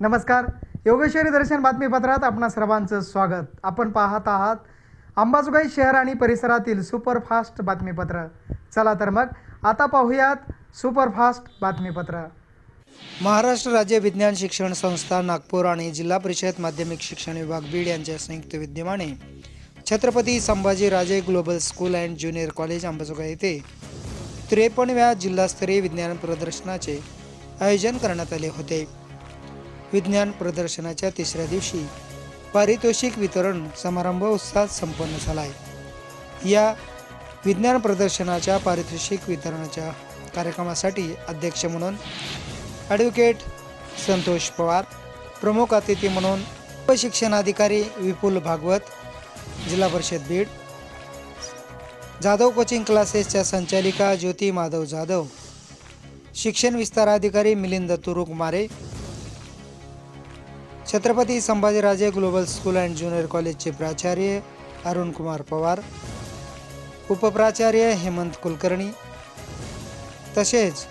नमस्कार. योगेश्वरी दर्शन बातमीपत्रात आपणा सर्वांचं स्वागत. आपण पाहत आहात अंबाजोगाई शहर आणि परिसरातील सुपरफास्ट बातमीपत्र. चला तर मग आता पाहूयात सुपरफास्ट बातमीपत्र. महाराष्ट्र राज्य विज्ञान शिक्षण संस्था नागपूर आणि जिल्हा परिषद माध्यमिक शिक्षण विभाग बीड यांच्या संयुक्त विद्यमाने Chhatrapati Sambhajiraje global school and junior college Ambajogai येथे 53व्या जिल्हास्तरीय विज्ञान प्रदर्शनाचे आयोजन करण्यात आले होते. विज्ञान प्रदर्शनाच्या तिसऱ्या दिवशी पारितोषिक वितरण समारंभ उत्साहात संपन्न झाला आहे. या विज्ञान प्रदर्शनाच्या पारितोषिक वितरणाच्या कार्यक्रमासाठी अध्यक्ष म्हणून ॲडव्होकेट संतोष पवार, प्रमुख अतिथी म्हणून उपशिक्षणाधिकारी विपुल भागवत, जिल्हा परिषद बीड, जाधव कोचिंग क्लासेसच्या संचालिका ज्योती माधव जाधव, शिक्षण विस्तार अधिकारी मिलिंद तुरुक मारे, Chhatrapati Sambhajiraje global school and junior कॉलेजचे प्राचार्य अरुण कुमार पवार, उपप्राचार्य हेमंत कुलकर्णी, तसेच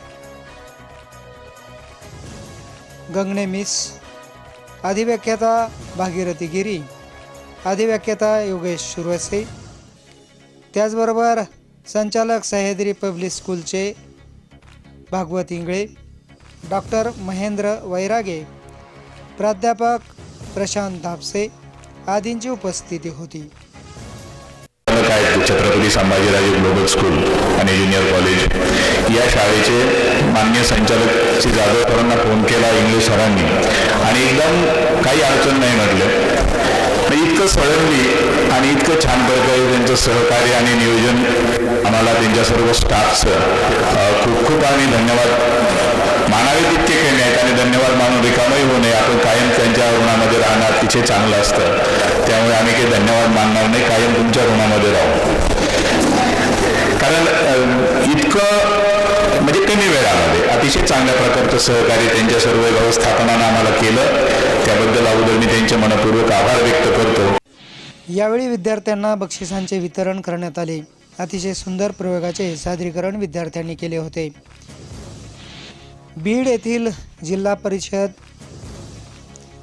गंगणे मिस, अधिव्याख्याता भागीरथी गिरी, अधिव्याख्याता योगेश सुरवसे, त्याचबरोबर संचालक सह्याद्री पब्लिक स्कूलचे भागवत इंगळे, डॉक्टर महेंद्र वैरागे, प्राध्यापक प्रशांत धापसे आदींची उपस्थिती होती. छत्रपती संभाजीराजे ग्लोबल स्कूल आणि ज्युनियर कॉलेज या शाळेचे मान्य संचालक श्री जाधव सरांना फोन केला इंग्लिश सरांनी आणि एकदम काही अडचण नाही म्हटलं. इतकं सडनली आणि इतकं छान प्रकारे त्यांचं सहकार्य आणि नियोजन आम्हाला त्यांच्या सर्व स्टाफचं खूप खूप आम्ही धन्यवाद मानावे तितके काही नाहीत आणि धन्यवाद मानून रिकामही होऊ नये. आपण कायम त्यांच्या ऋणामध्ये राहणार तिथे चांगलं असतं, त्यामुळे आम्ही काही धन्यवाद मानणार नाही, कायम तुमच्या ऋणामध्ये राहू. कारण इतकं म्हणजे कमी वेळामध्ये अतिशय चांगल्या प्रकारचं सहकार्य त्यांच्या सर्व व्यवस्थापनानं आम्हाला केलं, त्याबद्दल अगोदर मी त्यांचे मनपूर्वक आभार व्यक्त करतो. यावेळी विद्यार्थ्यांना बक्षिसांचे वितरण करण्यात आले. अतिशय सुंदर प्रयोगाचे सादरीकरण विद्यार्थ्यांनी केले होते. बीड येथील जिल्हा परिषद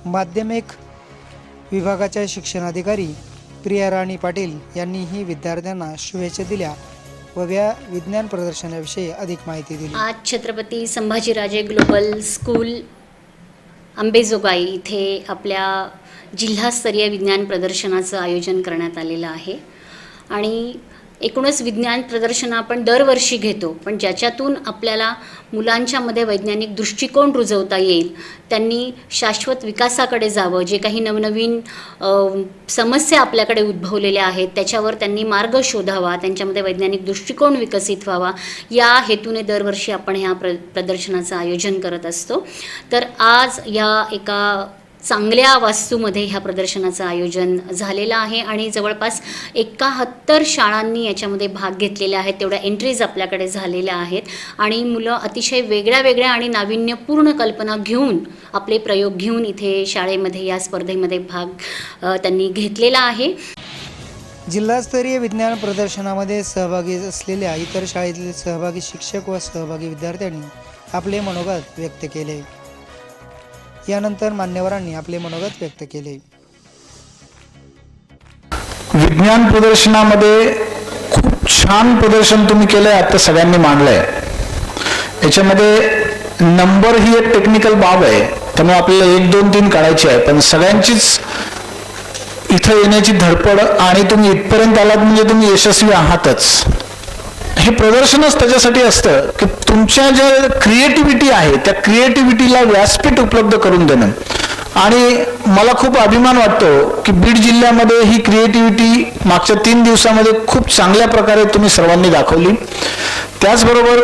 माध्यमिक विभागाच्या शिक्षणाधिकारी प्रिया राणी पाटील यांनीही विद्यार्थ्यांना शुभेच्छा दिल्या व या विज्ञान प्रदर्शनाविषयी अधिक माहिती दिली. आज छत्रपती संभाजीराजे ग्लोबल स्कूल अंबेजोगाई इथे आपल्या जिल्हास्तरीय विज्ञान प्रदर्शनाचं आयोजन करण्यात आलेलं आहे. आणि एकूणच विज्ञान प्रदर्शन आपण दरवर्षी घेतो, पण ज्याच्यातून आपल्याला मुलांच्यामध्ये वैज्ञानिक दृष्टिकोन रुजवता येईल, त्यांनी शाश्वत विकासाकडे जावं, जे काही नवनवीन समस्या आपल्याकडे उद्भवलेल्या आहेत त्याच्यावर त्यांनी मार्ग शोधावा, त्यांच्यामध्ये वैज्ञानिक दृष्टिकोन विकसित व्हावा, या हेतूने दरवर्षी आपण ह्या प्रदर्शनाचं आयोजन करत असतो. तर आज या एका चांगल्या वास्तूमध्ये ह्या प्रदर्शनाचं आयोजन झालेलं आहे आणि जवळपास 71 शाळांनी याच्यामध्ये भाग घेतलेले आहेत. तेवढ्या एंट्रीज आपल्याकडे झालेल्या आहेत आणि मुलं अतिशय वेगळ्या वेगळ्या आणि नाविन्यपूर्ण कल्पना घेऊन, आपले प्रयोग घेऊन इथे शाळेमध्ये या स्पर्धेमध्ये भाग त्यांनी घेतलेला आहे. जिल्हास्तरीय विज्ञान प्रदर्शनामध्ये सहभागी असलेल्या इतर शाळेतील सहभागी शिक्षक व सहभागी विद्यार्थ्यांनी आपले मनोगत व्यक्त केले. यानंतर मान्यवरांनी आपले मनोगत व्यक्त केले. विज्ञान प्रदर्शनामध्ये खूप छान प्रदर्शन तुम्ही केलंय, आता सगळ्यांनी मांडलंय. याच्यामध्ये नंबर ही एक टेक्निकल बाब आहे, त्यामुळे आपल्याला 1, 2, 3 काढायची आहे, पण सगळ्यांचीच इथं येण्याची धडपड आणि तुम्ही इथपर्यंत आलात म्हणजे तुम्ही यशस्वी आहातच. हे प्रदर्शनच त्याच्यासाठी असतं की तुमच्या ज्या क्रिएटिव्हिटी आहे त्या क्रिएटिव्हिटीला व्यासपीठ उपलब्ध करून देणं. आणि मला खूप अभिमान वाटतो की बीड जिल्ह्यामध्ये ही क्रिएटिव्हिटी मागच्या 3 दिवसामध्ये खूप चांगल्या प्रकारे तुम्ही सर्वांनी दाखवली. त्याचबरोबर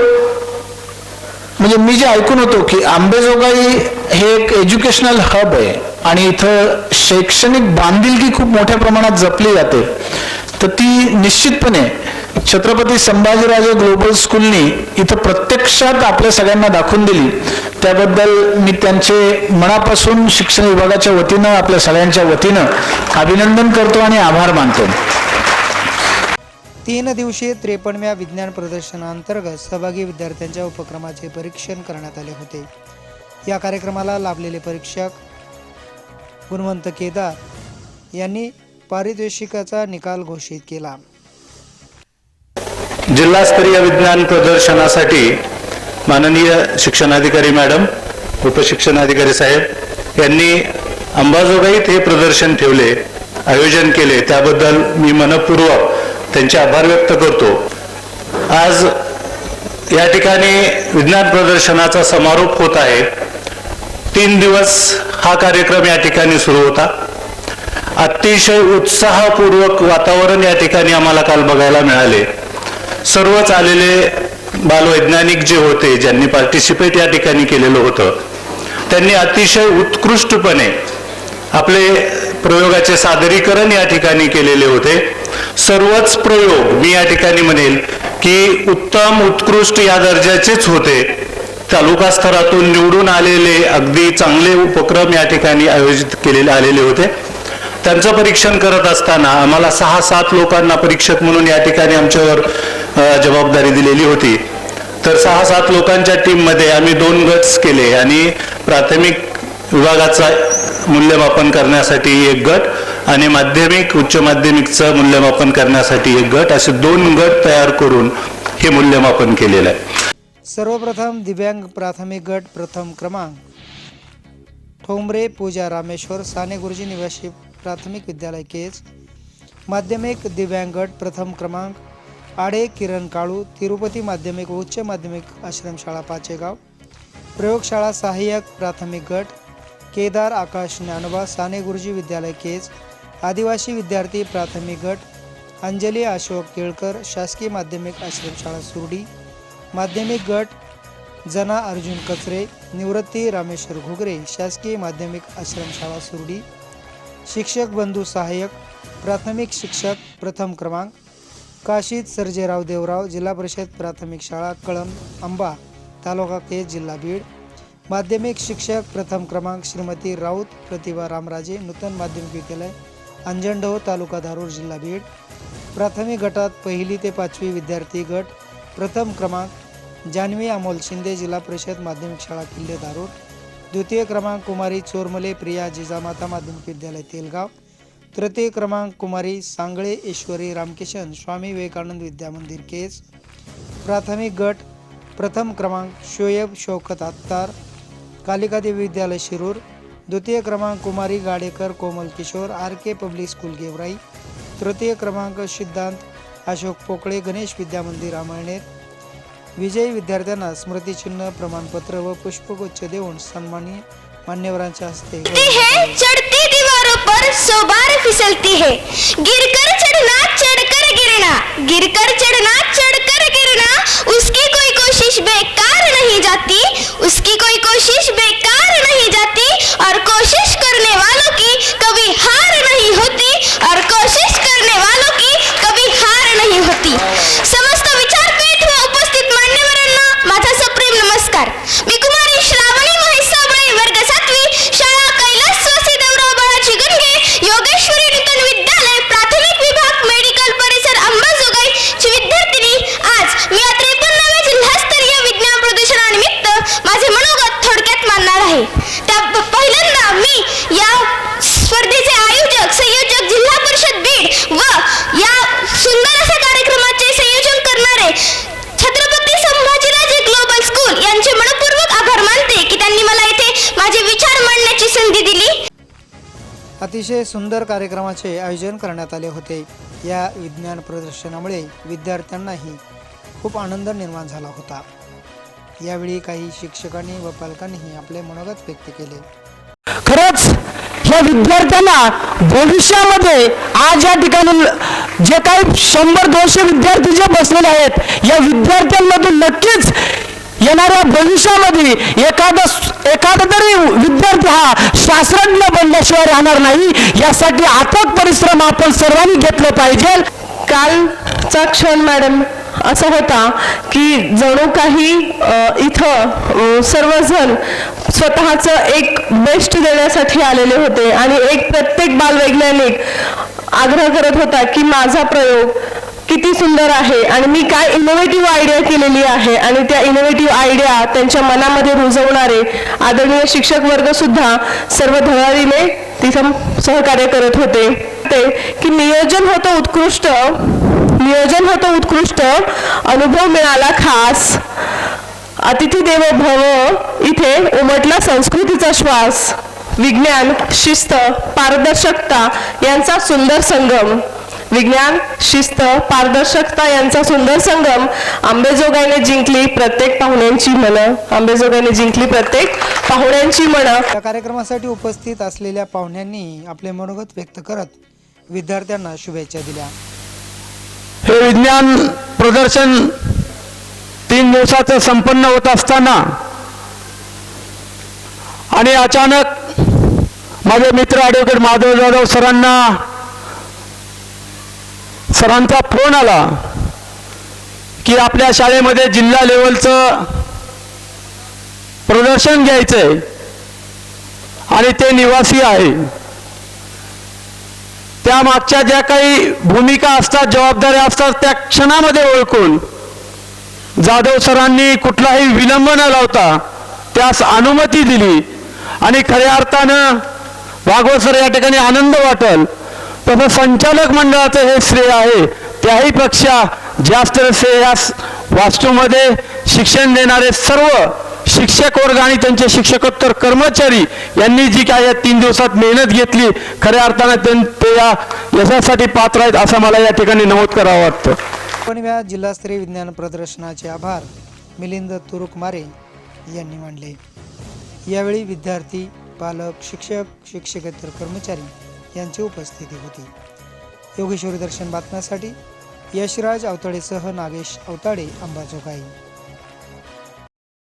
म्हणजे मी जे ऐकून होतो की अंबेजोगाई हे एक एज्युकेशनल हब आहे आणि इथं शैक्षणिक बांधिलकी खूप मोठ्या प्रमाणात जपली जाते, तर ती निश्चितपणे छत्रपती संभाजीराजे ग्लोबल स्कूलनी इथं प्रत्यक्षात आपल्या सगळ्यांना दाखवून दिली. त्याबद्दल मी त्यांचे मनापासून शिक्षण विभागाच्या वतीनं, आपल्या सगळ्यांच्या वतीनं अभिनंदन करतो आणि आभार मानतो. 3 दिवसीय 53व्या विज्ञान प्रदर्शनाअंतर्गत सहभागी विद्यार्थ्यांच्या उपक्रमाचे परीक्षण करण्यात आले होते. या कार्यक्रमाला लाभलेले परीक्षक गुणवंत केदार यांनी पारितोषिकाचा निकाल घोषित केला. जिल्हास्तरीय विज्ञान प्रदर्शनासाठी माननीय शिक्षणाधिकारी मॅडम, उपशिक्षणाधिकारी साहेब यांनी अंबाजोगाईत हे प्रदर्शन ठेवले, आयोजन केले, त्याबद्दल मी मनपूर्वक त्यांचे आभार व्यक्त करतो. आज या ठिकाणी विज्ञान प्रदर्शनाचा समारोप होत आहे. 3 दिवस हा कार्यक्रम या ठिकाणी सुरू होता. अतिशय उत्साहपूर्वक वातावरण या ठिकाणी आम्हाला काल बघायला मिळाले. सर्वच आलेले बालवैज्ञानिक जे होते, ज्यांनी पार्टिसिपेट या ठिकाणी केलेलं होतं, त्यांनी अतिशय उत्कृष्टपणे आपले प्रयोगाचे सादरीकरण या ठिकाणी केलेले होते. सर्वच प्रयोग मी या ठिकाणी म्हणेल की उत्तम, उत्कृष्ट या दर्जाचेच होते. तालुका स्तरातून निवडून आलेले अगदी चांगले उपक्रम या ठिकाणी आयोजित केलेले आलेले होते. त्यांचं परीक्षण करत असताना आम्हाला 6-7 लोकांना परीक्षक म्हणून या ठिकाणी आमच्यावर जबाबदारी दिलेली होती. तर 6-7 लोकांच्या टीममध्ये आम्ही 2 गट्स केले आणि प्राथमिक विभागाचा मूल्यमापन करण्यासाठी 1 गट आणि माध्यमिक, उच्च माध्यमिकचं मूल्यमापन करण्यासाठी 1 गट, असे 2 गट तयार करून हे मूल्यमापन केलेलं आहे. सर्वप्रथम दिव्यांग प्राथमिक गट प्रथम क्रमांक ठोंबरे पूजा रामेश्वर साने गुरुजी निवासी प्राथमिक विद्यालय केज. माध्यमिक दिव्यांग गट प्रथम क्रमांक आडे किरण काळू तिरुपती माध्यमिक व उच्च माध्यमिक आश्रमशाळा पाचेगाव. प्रयोगशाळा सहाय्यक प्राथमिक गट केदार आकाश ज्ञानोबा साने गुरुजी विद्यालय केज. आदिवासी विद्यार्थी प्राथमिक गट अंजली अशोक केळकर शासकीय माध्यमिक आश्रमशाळा सुरडी. माध्यमिक गट जना अर्जुन कचरे निवृत्ती रामेश्वर घुगरे शासकीय माध्यमिक आश्रमशाळा सुरडी. शिक्षक बंधू सहाय्यक प्राथमिक शिक्षक प्रथम क्रमांक काशीद सर्जेराव देवराव जिल्हा परिषद प्राथमिक शाळा कळंब आंबा तालुका केज जिल्हा बीड. माध्यमिक शिक्षक प्रथम क्रमांक श्रीमती राऊत प्रतिभा रामराजे नूतन माध्यमिक विद्यालय अंजनडोह तालुका धारूर जिल्हा बीड. प्राथमिक गटात 1ली ते 5वी विद्यार्थी गट प्रथम क्रमांक जान्हवी अमोल शिंदे जिल्हा परिषद माध्यमिक शाळा किल्ले धारूर. द्वितीय क्रमांक कुमारी चोरमले प्रिया जिजामाता माध्यमिक विद्यालय तेलगाव. तृतीय क्रमांक कुमारी सांगळे ईश्वरी रामकिशन स्वामी विवेकानंद विद्या मंदिर केज. प्राथमिक गट प्रथम क्रमांक शोएब शौकत अत्तार कालिका देवी विद्यालय शिरूर. द्वितीय क्रमांक कुमारी Gadekar Komal Kishore RK public school Gevrai. तृतीय क्रमांक सिद्धांत अशोक पोकळे गणेश विद्या मंदिर अमळनेर. विजयी विद्यार्थ्यांना स्मृतिचिन्ह प्रमाणपत्र व पुष्पगुच्छ देऊन सन्माननीय मान्यवरांच्या हस्ते चढ़ती दीवारों पर 100 बार फिसलती है गिरकर चढ़ना चढ़कर गिरना गिरकर चढ़ना चढ़कर गिरना उसकी कोई कोशिश बेकार नहीं जाती उसकी कोई कोशिश बेकार नहीं जाती और कोशिश करने वालों की कभी हार नहीं होती और कोशिश करने वालों की कभी हार नहीं होती. समस्त विचारपीठ व उपस्थित मान्यवरांना माझा सप्रेम नमस्कार. मी कुमारी श्रावणी महेश साबळे वर्ग 7वी शाळा कैलासवासी देवराव बाळाजी गणगे योगेश्वरी नूतन विद्यालय प्राथमिक विभाग मेडिकल परिसर अंबाजोगाई ची विद्यार्थिनी आज मी या 53व्या जिल्हास्तरीय विज्ञान प्रदर्शनानिमित्त माझे मनोगत थोडक्यात मांडणार आहे. त्या पहिल्यांदा मी या स्पर्धेचे आयोजक संयोजक जिल्हा परिषद बीड व या सुंदर अशा कार्यक्रमाचे संयोजन करणारे छत्रपती संभाजीराजे ग्लोबल स्कूल यांचे मनपूर्वक आभार मानते की त्यांनी मला इथे माझे विचार मांडण्याची संधी दिली. अतिशय सुंदर कार्यक्रमाचे आयोजन करण्यात आले होते. या विज्ञान प्रदर्शनामुळे विद्यार्थ्यांनाही खूप आनंद निर्माण झाला होता. यावेळी काही शिक्षकांनी व पालकांनीही आपले मनोगत व्यक्त केले. खरंच या विद्यार्थ्यांना भविष्यामध्ये आज या ठिकाणी जे काही 100-200 विद्यार्थी जे बसलेले आहेत या विद्यार्थ्यांमधून नक्कीच येणाऱ्या भविष्यामध्ये एखादा तरी विद्यार्थी हा शास्त्रज्ञ बनल्याशिवाय राहणार नाही. यासाठी अथक परिश्रम आपण सर्वांनी घेतले पाहिजे. कालचा क्षण मॅडम असा होता की जणू काही इथं सर्वजण स्वतःचं एक बेस्ट देण्यासाठी आलेले होते आणि एक प्रत्येक बालवैज्ञानिक आग्रह करत होता की माझा प्रयोग किती सुंदर आहे आणि मी काय इनोव्हेटिव्ह आयडिया केलेली आहे आणि त्या इनोव्हेटिव्ह आयडिया त्यांच्या मनामध्ये रुजवणारे आदरणीय शिक्षक वर्ग सुद्धा सर्व धडाडीने तिथं सहकार्य करत होते ते की नियोजन होतं उत्कृष्ट अनुभव मिळाला खास अतिथी देवो भव इथे उमटला संस्कृतीचा श्वास विज्ञान शिस्त पारदर्शकता यांचा सुंदर संगम अंबेजोगाईने जिंकली प्रत्येक पाहुण्यांची मनं या कार्यक्रमासाठी उपस्थित असलेल्या पाहुण्यांनी आपले मनोगत व्यक्त करत विद्यार्थ्यांना शुभेच्छा दिल्या. हे विज्ञान प्रदर्शन 3 दिवसाचं संपन्न होत असताना आणि अचानक माझे मित्र ॲडव्होकेट माधव जाधव सरांचा फोन आला की आपल्या शाळेमध्ये जिल्हा लेवलचं प्रदर्शन घ्यायचंय आणि ते निवासी आहे. त्या मागच्या ज्या काही भूमिका असतात जबाबदाऱ्या असतात त्या क्षणामध्ये ओळखून जाधव सरांनी कुठलाही विलंब न लावता त्यास अनुमती दिली आणि खऱ्या अर्थानं भागवत सर या ठिकाणी आनंद वाटेल तसं संचालक मंडळाचं हे श्रेय आहे. त्याही पेक्षा जास्त श्रेय या वास्तूमध्ये शिक्षण देणारे सर्व शिक्षक वर्ग आणि त्यांचे शिक्षकोत्तर कर्मचारी यांनी जी काय या 3 दिवसात मेहनत घेतली खऱ्या अर्थानं ते या यशासाठी पात्र आहेत असं मला या ठिकाणी नमूद करावं वाटतं. पण या जिल्हास्तरीय विज्ञान प्रदर्शनाचे आभार मिलिंद तुरुकमारे यांनी मानले. यावेळी विद्यार्थी पालक शिक्षक शिक्षकेतर कर्मचारी यांची उपस्थिती होती. योगेश्वरी दर्शन बातम्यासाठी यशराज अवताडेसह नागेश अवताडे अंबाजोगाई.